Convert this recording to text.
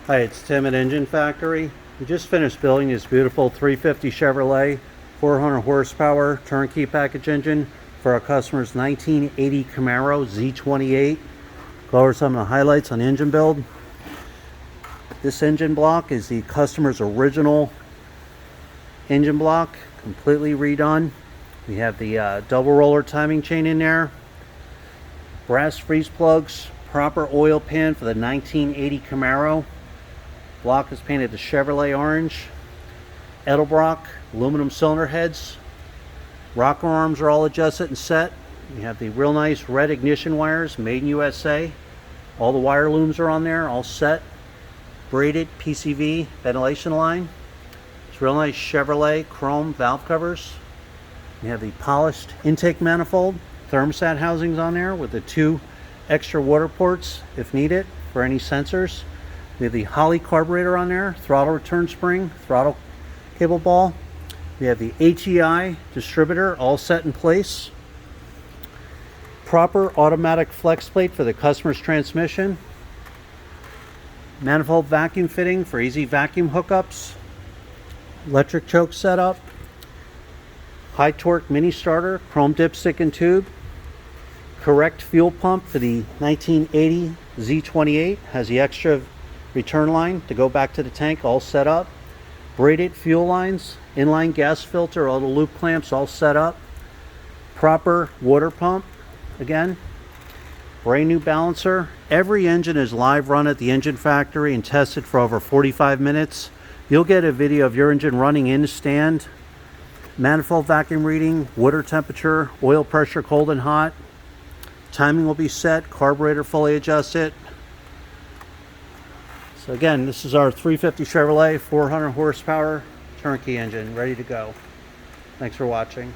Hi, it's Tim at Engine Factory. We just finished building this beautiful 350 Chevrolet 400 horsepower turnkey package engine for our customer's 1980 Camaro Z28. Go over some of the highlights on the engine build. This engine block is the customer's original engine block, completely redone. We have the double roller timing chain in there, brass freeze plugs, proper oil pan for the 1980 Camaro. Block is painted the Chevrolet orange. Edelbrock aluminum cylinder heads. Rocker arms are all adjusted and set. We have the real nice red ignition wires, made in USA. All the wire looms are on there, all set. Braided PCV ventilation line. It's real nice Chevrolet chrome valve covers. We have the polished intake manifold, thermostat housings on there with the 2 extra water ports if needed for any sensors. We have the Holley carburetor on there, throttle return spring, throttle cable ball. We have the HEI distributor all set in place. Proper automatic flex plate for the customer's transmission. Manifold vacuum fitting for easy vacuum hookups. Electric choke setup. High torque mini starter, chrome dipstick and tube. Correct fuel pump for the 1980 Z28. Has the extra return line to go back to the tank, all set up. Braided fuel lines, inline gas filter, all the loop clamps all set up. Proper water pump again. Brand new balancer. Every engine is live run at the engine factory and tested for over 45 minutes. You'll get a video of your engine running in the stand. Manifold vacuum reading, water temperature, oil pressure cold and hot. Timing will be set, carburetor fully adjusted. So again, this is our 350 Chevrolet 400 horsepower turnkey engine ready to go. Thanks for watching.